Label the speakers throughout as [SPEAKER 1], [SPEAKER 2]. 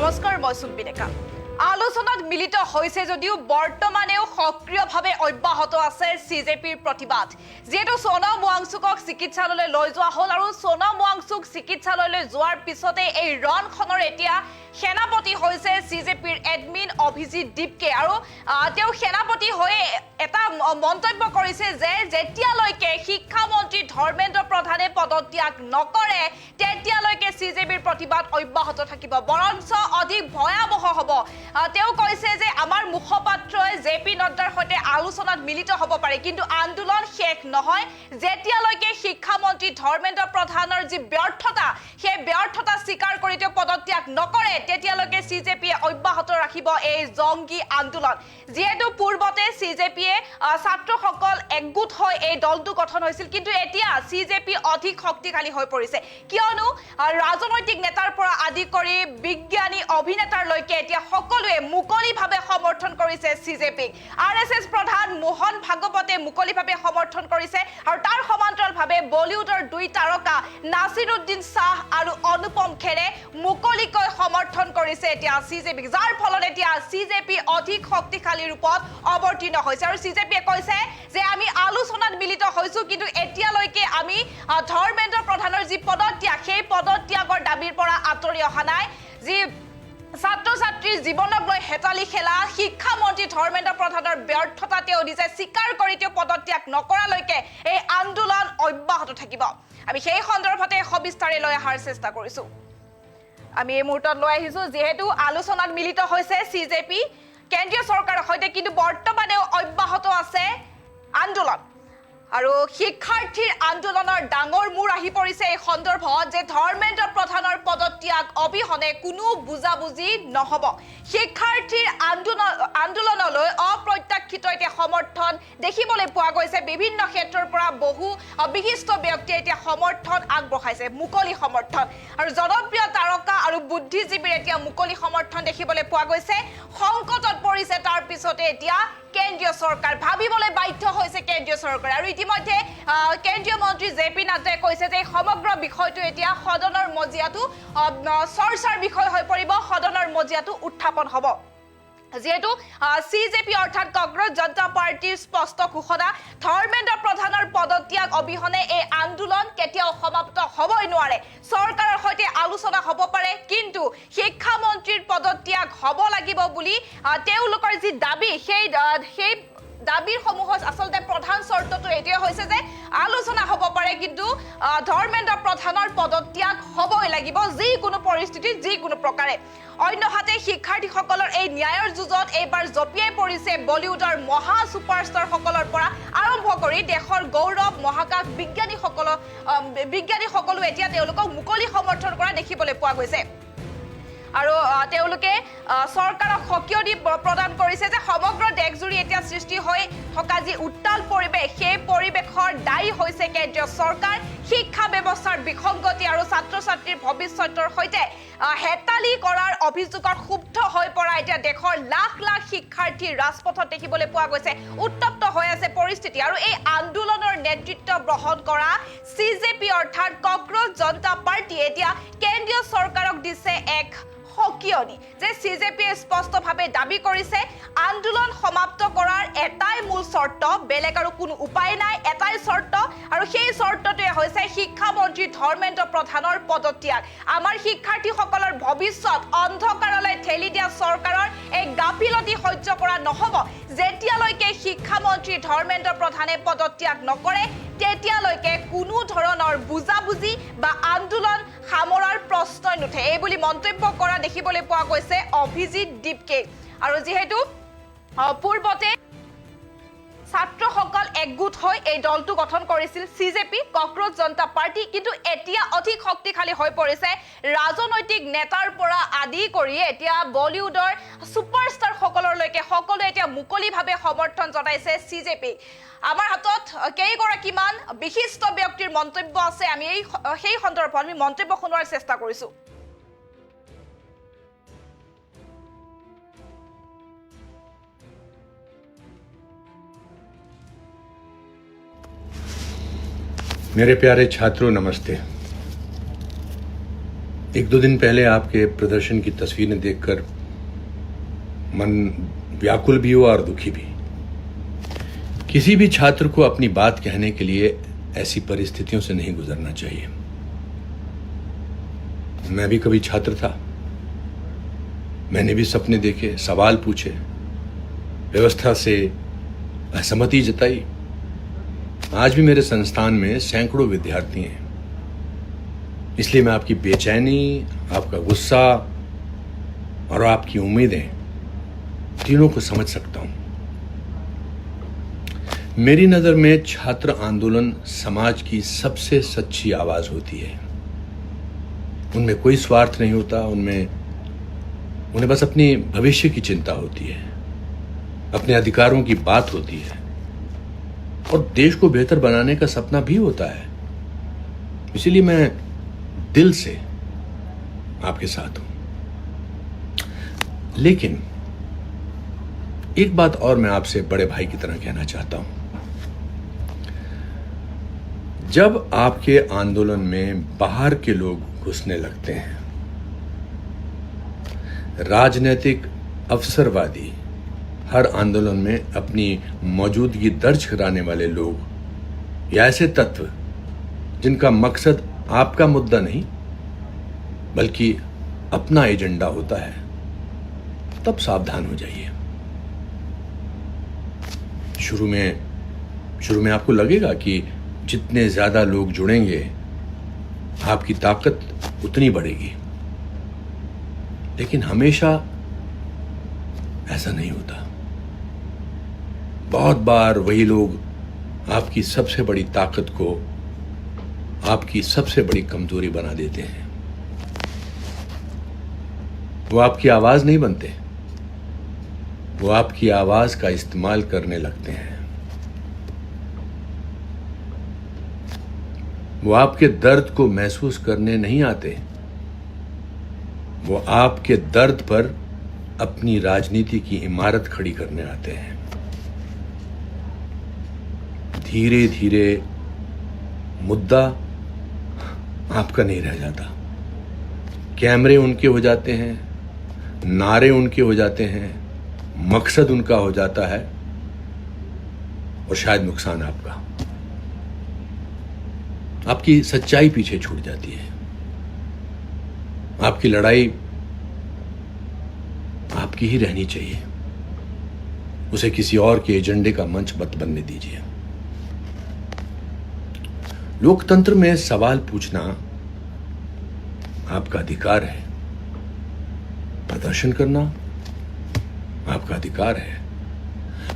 [SPEAKER 1] নমস্কাৰ মই সুম্পি ডেকা আলোচনাত মিলিত হৈছে যদিও বৰ্তমানেও সক্ৰিয়ভাৱে অব্যাহত আছে সিজেপিৰ প্ৰতিবাদ যেটো সোনম ৱাংচুকক চিকিৎসালয়লৈ লৈ যোৱা হ'ল আৰু সোনম ৱাংচুক চিকিৎসালয়লৈ যোৱাৰ পিছতে এই ৰণখনৰ এতিয়া সেনাপতি হৈছে সিজেপিৰ এডমিন অভিজিত দীপকে আৰু তেওঁ সেনাপতি হৈ এটা মন্তব্য কৰিছে যে যেতিয়ালৈকে শিক্ষা মন্ত্ৰী ধৰ্মেন্দ্ৰ প্ৰধানে পদত্যাগ নকৰে তেতিয়ালৈকে সিজেপিৰ প্ৰতিবাদ অব্যাহত থাকিব বৰঞ্চ অধিক ভয়াবহ হ'ব তেওঁ কৈছে যে আমাৰ মুখপাত্ৰই জেপি নড্ডাৰ সৈতে আলোচনাত মিলিত হ'ব পাৰে কিন্তু আন্দোলন শেষ নহয় যেতিয়ালৈকে শিক্ষা মন্ত্ৰী ধৰ্মেন্দ্ৰ প্ৰধানৰ যি ব্যৰ্থতা সেই ব্যৰ্থতা স্বীকাৰ কৰি তেওঁ পদত্যাগ নকৰে তেতিয়ালৈকে সিজেপিয়ে অব্যাহত ৰাখিব এই জংগী আন্দোলন যেহেতু পূৰ্বতে সিজেপিয়ে ছাত্ৰসকল একগোট হৈ এই দলটো গঠন হৈছিল কিন্তু এতিয়া সিজেপি অধিক শক্তিশালী হৈ পৰিছে কিয়নো ৰাজনৈতিক নেতাৰ পৰা আদি কৰি বিজ্ঞানী অভিনেতাৰলৈকে এতিয়া সকলোৱে মুকলিভাৱে সমৰ্থন কৰিছে সিজেপিক আৰএছএছ প্ৰধান মোহন ভাগৱতে মুকলিভাৱে সমৰ্থন কৰিছে আৰু তাৰ সমান্তৰালভাৱে বলিউডৰ দুই তাৰকা নাছিৰুদ্দিন শাহ আৰু অনুপম খেৰে মুকলিকৈ সমৰ্থন কৰিছে এতিয়া সিজেপিক যাৰ ফলত এতিয়া সিজেপি অধিক শক্তিশালী ৰূপত অৱতীৰ্ণ হৈছে আৰু সিজেপিয়ে কৈছে যে আমি আলোচনাত মিলিত হৈছো কিন্তু এতিয়ালৈকে আমি ধৰ্মেন্দ্ৰ প্ৰধানৰ যি পদত্যাগ সেই পদত্যাগৰ দাবীৰ পৰা আঁতৰি অহা নাই যি ছাত্ৰ ছাত্ৰীৰ জীৱনক লৈ হেতালি খেলা শিক্ষা মন্ত্ৰী ধৰ্মেন্দ্ৰ প্ৰধানৰ ব্যৰ্থতা তেওঁ নিজে স্বীকাৰ কৰি তেওঁ পদত্যাগ নকৰালৈকে এই আন্দোলন অব্যাহত থাকিব আমি সেই সন্দৰ্ভতে সবিস্তাৰে লৈ অহাৰ চেষ্টা কৰিছো আমি এই মুহূৰ্তত লৈ আহিছো যেহেতু আলোচনাত মিলিত হৈছে সিজেপি কেন্দ্ৰীয় চৰকাৰৰ সৈতে কিন্তু বৰ্তমানেও অব্যাহত আছে আন্দোলন আৰু শিক্ষাৰ্থীৰ আন্দোলনৰ ডাঙৰ মূৰ আহি পৰিছে এই সন্দৰ্ভত যে ধৰ্মেন্দ্ৰ প্ৰধানৰ পদত্যাগ অবিহনে কোনো বুজাবুজি নহব শিক্ষাৰ্থীৰ আন্দোলনলৈ অপ্ৰত্যাশিত এতিয়া সমৰ্থন দেখিবলৈ পোৱা গৈছে বিভিন্ন ক্ষেত্ৰৰ পৰা বহু বিশিষ্ট ব্যক্তিয়ে এতিয়া সমৰ্থন আগবঢ়াইছে মুকলি সমৰ্থন আৰু জনপ্ৰিয় তাৰকা আৰু বুদ্ধিজীৱীৰ এতিয়া মুকলি সমৰ্থন দেখিবলৈ পোৱা গৈছে সংকটত পৰিছে তাৰ পিছতে এতিয়া কেন্দ্ৰীয় চৰকাৰ ভাবিবলৈ বাধ্য হৈছে কেন্দ্ৰীয় চৰকাৰ আৰু ইতিমধ্যে কেন্দ্ৰীয় মন্ত্ৰী জেপি নাড্ডাই কৈছে যে সমগ্ৰ বিষয়টো এতিয়া সদনৰ মজিয়াটো চৰ্চাৰ বিষয় হৈ পৰিব সদনৰ মজিয়াটো উত্থাপন হ'ব যেহেতু সিজেপি অৰ্থাৎ কংগ্ৰেছ জনতা পাৰ্টিৰ স্পষ্ট ঘোষণা ধৰ্মেন্দ্ৰ প্ৰধানৰ পদত্যাগ অবিহনে এই আন্দোলন কেতিয়াও সমাপ্ত হ'বই নোৱাৰে চৰকাৰৰ সৈতে আলোচনা হ'ব পাৰে কিন্তু শিক্ষা মন্ত্ৰীৰ পদত্যাগ হ'ব লাগিব বুলি তেওঁলোকৰ যি দাবী সেই দাবীৰ সমূহ আসলতে প্ৰধান চৰ্তটো এতিয়াই হৈছে যে আলোচনা হ'ব পাৰে কিন্তু ধৰ্মেন্দ্ৰ প্ৰধানৰ পদত্যাগ হ'বই লাগিব যিকোনো পৰিস্থিতিত যিকোনো প্ৰকাৰে অন্যহাতে শিক্ষাৰ্থীসকলৰ এই ন্যায়ৰ যুঁজত এইবাৰ জপিয়াই পৰিছে বলিউডৰ মহা ছুপাৰষ্টাৰ সকলৰ পৰা আৰম্ভ কৰি দেশৰ গৌৰৱ মহাকাশ বিজ্ঞানীসকলো এতিয়া তেওঁলোকক মুকলি সমৰ্থন কৰা দেখিবলৈ পোৱা গৈছে আৰু তেওঁলোকে চৰকাৰক সকিয়নি প্ৰদান কৰিছে যে সমগ্ৰ দেশজুৰি এতিয়া সৃষ্টি হৈ থকা যি উত্তাল পৰিৱেশ সেই পৰিৱেশৰ দায়ী হৈছে কেন্দ্ৰীয় চৰকাৰ শিক্ষা ব্যৱস্থাৰ বিসংগতি আৰু ছাত্ৰ ছাত্ৰীৰ ভৱিষ্যতৰ সৈতে হেতালি কৰাৰ অভিযোগত ক্ষুব্ধ হৈ পৰা এতিয়া দেশৰ লাখ লাখ শিক্ষাৰ্থী ৰাজপথত দেখিবলৈ পোৱা গৈছে উত্তপ্ত হৈ আছে পৰিস্থিতি আৰু এই আন্দোলনৰ নেতৃত্ব গ্ৰহণ কৰা সিজেপি অৰ্থাৎ কংগ্ৰেছ জনতা পাৰ্টি এতিয়া কেন্দ্ৰীয় চৰকাৰক দিছে এক সকিয়নি যে সিজেপিয়ে স্পষ্টভাৱে দাবী কৰিছে আন্দোলন সমাপ্ত কৰাৰ এটাই মূল চৰ্ত বেলেগ আৰু কোনো উপায় নাই এটাই চৰ্ত আৰু সেই চৰ্তটোৱে হৈছে শিক্ষা মন্ত্ৰী ধৰ্মেন্দ্ৰ প্ৰধানৰ পদত্যাগ আমাৰ শিক্ষাৰ্থীসকলৰ ভৱিষ্যত অন্ধকাৰলৈ ঠেলি দিয়া চৰকাৰৰ এই গাফিলতি সহ্য কৰা নহ'ব যেতিয়ালৈকে শিক্ষা মন্ত্ৰী ধৰ্মেন্দ্ৰ প্ৰধানে পদত্যাগ নকৰে তেতিয়ালৈকে কোনো ধৰণৰ বুজাবুজি বা আন্দোলন সামৰাৰ প্ৰশ্নই নুঠে এই বুলি মন্তব্য কৰা দেখিবলৈ পোৱা গৈছে অভিজিত দীপকে আৰু যেহেতু পূৰ্বতে ছাত্ৰসকল একগোট হৈ এই দলটো গঠন কৰিছিল সিজেপি কংগ্ৰেছ জনতা পাৰ্টি কিন্তু এতিয়া অধিক শক্তিশালী হৈ পৰিছে ৰাজনৈতিক নেতাৰ পৰা আদি কৰি এতিয়া বলিউডৰ ছুপাৰষ্টাৰ সকললৈকে সকলোৱে এতিয়া মুকলিভাৱে সমৰ্থন জনাইছে সিজেপি আমাৰ হাতত কেইগৰাকীমান বিশিষ্ট ব্যক্তিৰ মন্তব্য আছে আমি সেই সন্দৰ্ভত আমি মন্তব্য শুনোৱাৰ চেষ্টা কৰিছো
[SPEAKER 2] मेरे प्यारे छात्रों नमस्ते एक दो दिन पहले आपके प्रदर्शन की तस्वीरें देखकर मन व्याकुल भी हुआ और दुखी भी। किसी भी छात्र को अपनी बात कहने के लिए ऐसी परिस्थितियों से नहीं गुजरना चाहिए। मैं भी कभी छात्र था। मैंने भी सपने देखे, सवाल पूछे, व्यवस्था से असहमति जताई। आज भी मेरे संस्थान में सैकड़ों विद्यार्थी हैं। इसलिए मैं आपकी बेचैनी, आपका गुस्सा और आपकी उम्मीदें तीनों को समझ सकता हूं। मेरी नजर में छात्र आंदोलन समाज की सबसे सच्ची आवाज होती है। उनमें कोई स्वार्थ नहीं होता, उन्हें बस अपनी भविष्य की चिंता होती है, अपने अधिकारों की बात होती है और देश को बेहतर बनाने का सपना भी होता है। इसीलिए मैं दिल से आपके साथ हूं। लेकिन एक बात और मैं आपसे बड़े भाई की तरह कहना चाहता हूं। जब आपके आंदोलन में बाहर के लोग घुसने लगते हैं, राजनीतिक अवसरवादी, हर आंदोलन में अपनी मौजूदगी दर्ज कराने वाले लोग या ऐसे तत्व जिनका मकसद आपका मुद्दा नहीं बल्कि अपना एजेंडा होता है, तब सावधान हो जाइए। शुरू में आपको लगेगा कि जितने ज्यादा लोग जुड़ेंगे आपकी ताकत उतनी बढ़ेगी, लेकिन हमेशा ऐसा नहीं होता। बहुत बार वही लोग आपकी सबसे बड़ी ताकत को आपकी सबसे बड़ी कमजोरी बना देते हैं। वो आपकी आवाज नहीं बनते, वो आपकी आवाज का इस्तेमाल करने लगते हैं। वो आपके दर्द को महसूस करने नहीं आते, वो आपके दर्द पर अपनी राजनीति की इमारत खड़ी करने आते हैं। धीरे धीरे मुद्दा आपका नहीं रह जाता, कैमरे उनके हो जाते हैं, नारे उनके हो जाते हैं, मकसद उनका हो जाता है और शायद नुकसान आपका। आपकी सच्चाई पीछे छूट जाती है। आपकी लड़ाई आपकी ही रहनी चाहिए, उसे किसी और के एजेंडे का मंच मत बनने दीजिए। लोकतंत्र में सवाल पूछना आपका अधिकार है, प्रदर्शन करना आपका अधिकार है,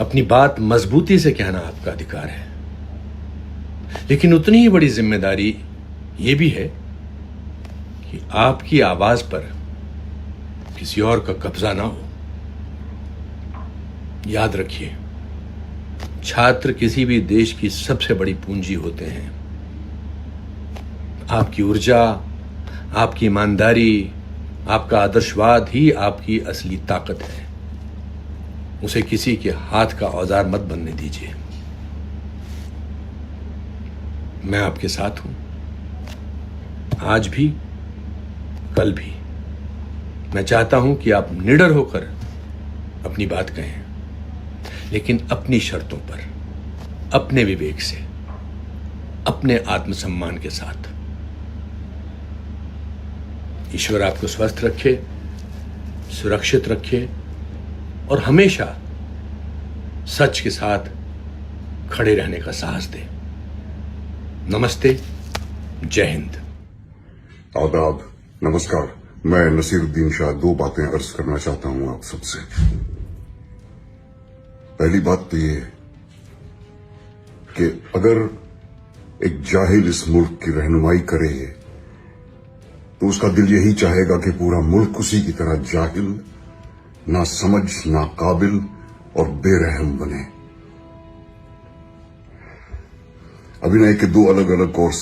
[SPEAKER 2] अपनी बात मजबूती से कहना आपका अधिकार है। लेकिन उतनी ही बड़ी जिम्मेदारी यह भी है कि आपकी आवाज पर किसी और का कब्जा ना हो। याद रखिए, छात्र किसी भी देश की सबसे बड़ी पूंजी होते हैं। आपकी ऊर्जा, आपकी ईमानदारी, आपका आदर्शवाद ही आपकी असली ताकत है। उसे किसी के हाथ का औजार मत बनने दीजिए। मैं आपके साथ हूं, आज भी, कल भी। मैं चाहता हूं कि आप निडर होकर अपनी बात कहें, लेकिन अपनी शर्तों पर, अपने विवेक से, अपने आत्मसम्मान के साथ। ईश्वर आपको स्वस्थ रखे, सुरक्षित रखे और हमेशा सच के साथ खड़े रहने का साहस दे। नमस्ते, जय हिंद।
[SPEAKER 3] आदाब, नमस्कार। मैं नसीरुद्दीन शाह दो बातें अर्ज करना चाहता हूं आप सबसे। पहली बात तो ये कि अगर एक जाहिल इस मुल्क की रहनुमाई करे तो उसका दिल यही चाहेगा कि पूरा मुल्क उसी की तरह जाहिल, ना समझ, ना काबिल और बेरहम बने। अभिनय के दो अलग अलग कोर्स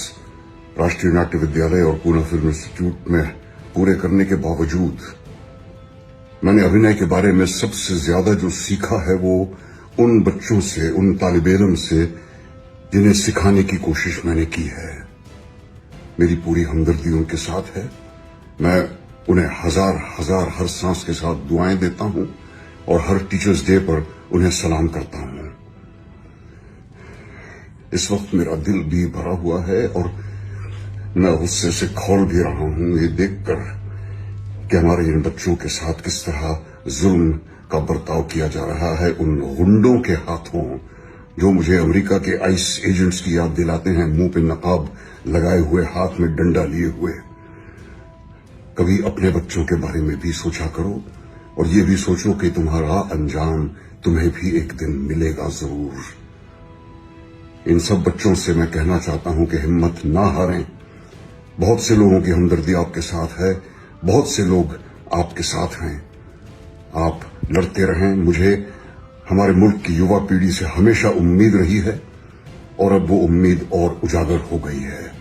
[SPEAKER 3] राष्ट्रीय नाट्य विद्यालय और पूना फिल्म इंस्टीट्यूट में पूरे करने के बावजूद मैंने अभिनय के बारे में सबसे ज्यादा जो सीखा है वो उन बच्चों से, उन तालिब इल्म से जिन्हें सिखाने की कोशिश मैंने की है। मेरी पूरी हमदर्दी उनके साथ है मैं उन्हें हजार हजार हर सांस के साथ दुआएं देता हूं और हर टीचर्स डे पर उन्हें सलाम करता हूं। इस वक्त मेरा दिल भी भरा हुआ है और मैं गुस्से से खौल भी रहा हूं ये देखकर कि हमारे इन बच्चों के साथ किस तरह जुल्म का बर्ताव किया जा रहा है उन गुंडों के हाथों, जो मुझे अमेरिका के आइस एजेंट्स की याद दिलाते हैं, मुंह पे नकाब लगाए हुए, हाथ में डंडा लिए हुए। कभी अपने बच्चों के बारे में भी सोचा करो और ये भी सोचो कि तुम्हारा अंजाम तुम्हें भी एक दिन मिलेगा जरूर। इन सब बच्चों से मैं कहना चाहता हूं कि हिम्मत ना हारें। बहुत से लोगों की हमदर्दी आपके साथ है, बहुत से लोग आपके साथ हैं। आप लड़ते रहें। मुझे हमारे मुल्क की युवा पीढ़ी से हमेशा उम्मीद रही है और अब वो उम्मीद और उजागर हो गई है।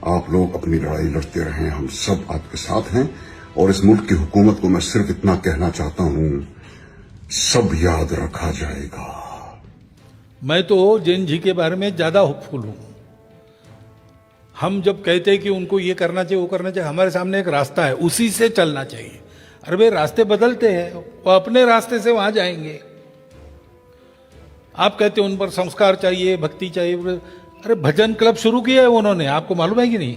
[SPEAKER 3] आप लोग अपनी लड़ाई लड़ते रहें, हम सब आपके साथ हैं। और इस मुल्क की हुकूमत को मैं सिर्फ इतना कहना चाहता हूं, सब याद रखा जाएगा।
[SPEAKER 4] मैं तो जैन जी के बारे में ज्यादा होपफुल हूं। हम जब कहते हैं कि उनको ये करना चाहिए वो करना चाहिए, हमारे सामने एक रास्ता है, उसी से चलना चाहिए। अरे भाई रास्ते बदलते हैं, वो अपने रास्ते से वहां जाएंगे। आप कहते हैं उन पर संस्कार चाहिए, भक्ति चाहिए। अरे भजन क्लब शुरू किया है उन्होंने, आपको मालूम है कि नहीं?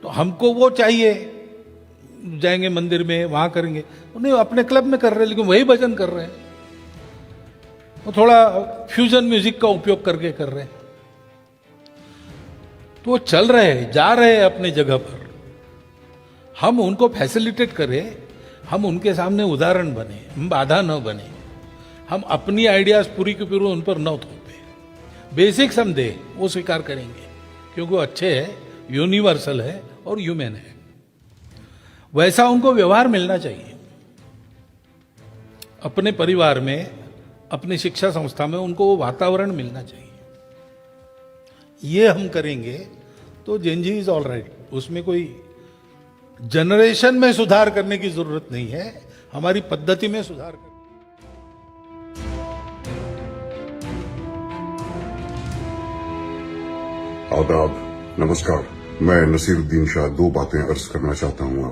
[SPEAKER 4] तो हमको वो चाहिए, जाएंगे मंदिर में, वहां करेंगे। उन्हें अपने क्लब में कर रहे हैं, लेकिन वही भजन कर रहे हैं। वो थोड़ा फ्यूजन म्यूजिक का उपयोग करके कर रहे हैं। तो वो चल रहे हैं, जा रहे हैं अपने जगह पर। हम उनको फैसिलिटेट करें, हम उनके सामने उदाहरण बने, हम बाधा न बने, हम अपनी आइडियाज पूरी की पूरी उन पर न थोपे। बेसिक्स हम दे, वो स्वीकार करेंगे क्योंकि वो अच्छे हैं, यूनिवर्सल है और ह्यूमन है। वैसा उनको व्यवहार मिलना चाहिए। अपने परिवार में, अपनी शिक्षा संस्था में उनको वो वातावरण मिलना चाहिए। ये हम करेंगे तो जेनजी इज ऑल राइट। उसमें कोई जनरेशन में सुधार करने की जरूरत नहीं है, हमारी पद्धति में सुधार करने।
[SPEAKER 3] आदाब, नमस्कार। मैं नसीरुद्दीन शाह दो बातें अर्ज करना चाहता हूं आप